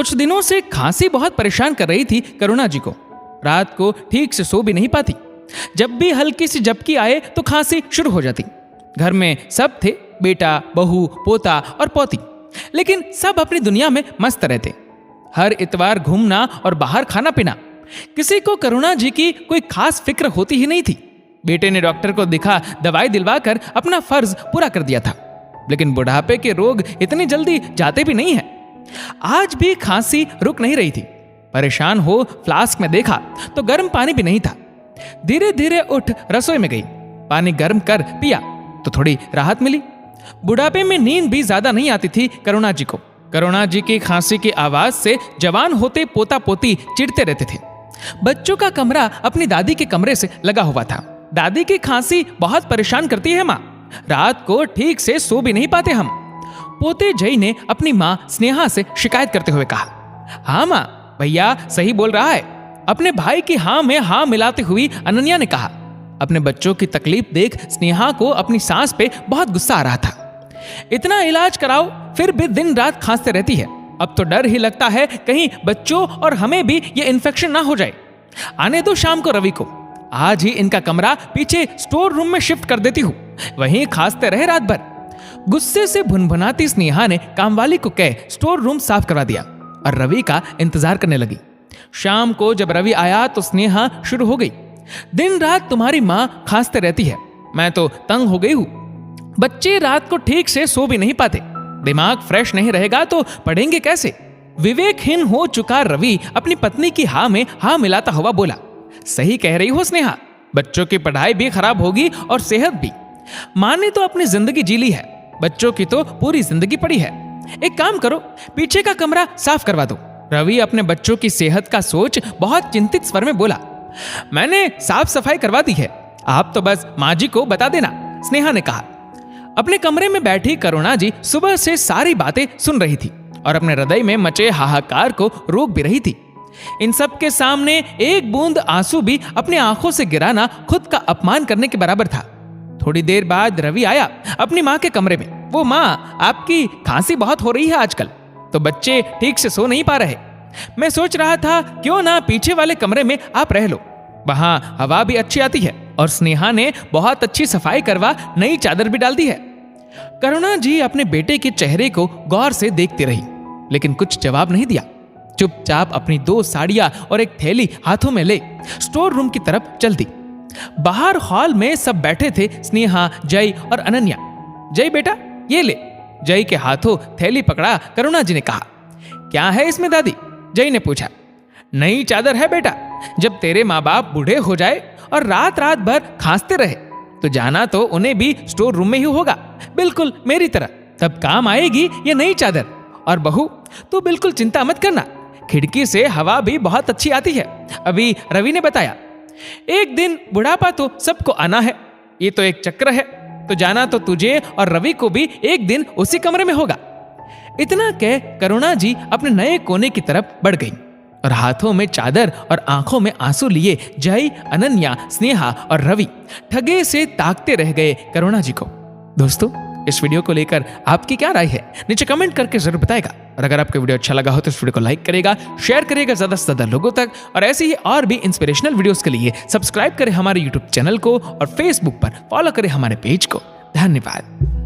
कुछ दिनों से खांसी बहुत परेशान कर रही थी करुणा जी को। रात को ठीक से सो भी नहीं पाती। जब भी हल्की सी झपकी आए तो खांसी शुरू हो जाती। घर में सब थे, बेटा, बहू, पोता और पोती, लेकिन सब अपनी दुनिया में मस्त रहते। हर इतवार घूमना और बाहर खाना पीना। किसी को करुणा जी की कोई खास फिक्र होती ही नहीं थी। बेटे ने डॉक्टर को दिखा, दवाई दिलवाकर अपना फर्ज पूरा कर दिया था, लेकिन बुढ़ापे के रोग इतनी जल्दी जाते भी नहीं है। आज भी खांसी रुक नहीं रही थी। परेशान हो फ्लास्क में देखा तो गर्म पानी भी नहीं था। धीरे धीरे उठ रसोई में गई, पानी गर्म कर पिया तो थोड़ी राहत मिली। बुढ़ापे में नींद भी ज्यादा नहीं आती थी करुणा जी को। करुणा जी की खांसी की आवाज से जवान होते पोता पोती चिढ़ते रहते थे। बच्चों का कमरा अपनी दादी के कमरे से लगा हुआ था। दादी की खांसी बहुत परेशान करती है माँ। रात को ठीक से सो भी नहीं पाते हम। पोते जय ने अपनी माँ स्नेहा से शिकायत करते हुए कहा, हाँ माँ, भैया सही बोल रहा है। अपने भाई की हाँ में हाँ मिलाती हुई अनन्या ने कहा। अपने बच्चों की तकलीफ देख स्नेहा को अपनी सांस पे बहुत गुस्सा आ रहा था। इतना इलाज कराओ फिर भी दिन रात खांसते रहती है। अब तो डर ही लगता है कहीं बच्चों और हमें भी ये इन्फेक्शन ना हो जाए। आने दो शाम को रवि को, आज ही इनका कमरा पीछे स्टोर रूम में शिफ्ट कर देती हूँ, वहीं खांसते रहे रात भर। गुस्से से भुनभुनाती स्नेहा ने कामवाली को कह स्टोर रूम साफ करवा दिया और रवि का इंतजार करने लगी। शाम को जब रवि आया तो स्नेहा शुरू हो गई, दिन रात तुम्हारी माँ खांसते रहती है, मैं तो तंग हो गई हूँ। बच्चे रात को ठीक से सो भी नहीं पाते। दिमाग फ्रेश नहीं रहेगा तो पढ़ेंगे कैसे? विवेकहीन हो चुका रवि अपनी पत्नी की हाँ में हाँ मिलाता हुआ बोला, सही कह रही हो स्नेहा, बच्चों की पढ़ाई भी खराब होगी और सेहत भी। माँ ने तो अपनी जिंदगी जी ली है, बच्चों की तो पूरी जिंदगी पड़ी है। एक काम करो, पीछे का कमरा साफ करवा दो। रवि अपने बच्चों की सेहत का सोच बहुत चिंतित स्वर में बोला, मैंने साफ सफाई करवा दी है, आप तो बस माँ जी को बता देना, स्नेहा ने कहा। अपने कमरे में बैठी करुणा जी सुबह से सारी बातें सुन रही थी और अपने हृदय में मचे हाहाकार को रोक भी रही थी। इन सब के सामने एक बूंद आंसू भी अपनी आंखों से गिराना खुद का अपमान करने के बराबर था। थोड़ी देर बाद रवि आया अपनी माँ के कमरे में। वो, माँ, आपकी खांसी बहुत हो रही है आजकल, तो बच्चे ठीक से सो नहीं पा रहे। मैं सोच रहा था क्यों ना पीछे वाले कमरे में आप रह लो, वहां हवा भी अच्छी आती है और स्नेहा ने बहुत अच्छी सफाई करवा नई चादर भी डाल दी है। करुणा जी अपने बेटे के चेहरे को गौर से देखती रही, लेकिन कुछ जवाब नहीं दिया। चुपचाप अपनी 2 साड़ियां और एक थैली हाथों में ले स्टोर रूम की तरफ चल दी। बाहर हॉल में सब बैठे थे, स्नेहा, जय और अनन्या। जय बेटा ये ले। जय के हाथों थैली पकड़ा करुणा जी ने कहा, क्या है इसमें दादी? जय ने पूछा। नई चादर है बेटा, जब तेरे माँ बाप बूढ़े हो जाए और रात रात भर खांसते रहे तो जाना तो उन्हें भी स्टोर रूम में ही होगा, बिल्कुल मेरी तरह। तब काम आएगी ये नई चादर। और बहू तू बिल्कुल चिंता मत करना, खिड़की से हवा भी बहुत अच्छी आती है, अभी रवि ने बताया। एक दिन बुढ़ापा तो सबको आना है, ये तो एक चक्र है, तो जाना तो तुझे और रवि को भी एक दिन उसी कमरे में होगा। इतना कह करुणा जी अपने नए कोने की तरफ बढ़ गई और हाथों में चादर और आंखों में आंसू लिए जय, अनन्या, स्नेहा और रवि ठगे से ताकते रह गए करुणा जी को। दोस्तों, इस वीडियो को लेकर आपकी क्या राय है नीचे कमेंट करके जरूर बताएगा। और अगर आपको वीडियो अच्छा लगा हो तो इस वीडियो को लाइक करेगा, शेयर करेगा ज्यादा से ज्यादा लोगों तक। और ऐसे ही और भी इंस्पिरेशनल वीडियोस के लिए सब्सक्राइब करें हमारे यूट्यूब चैनल को और फेसबुक पर फॉलो करें हमारे पेज को। धन्यवाद।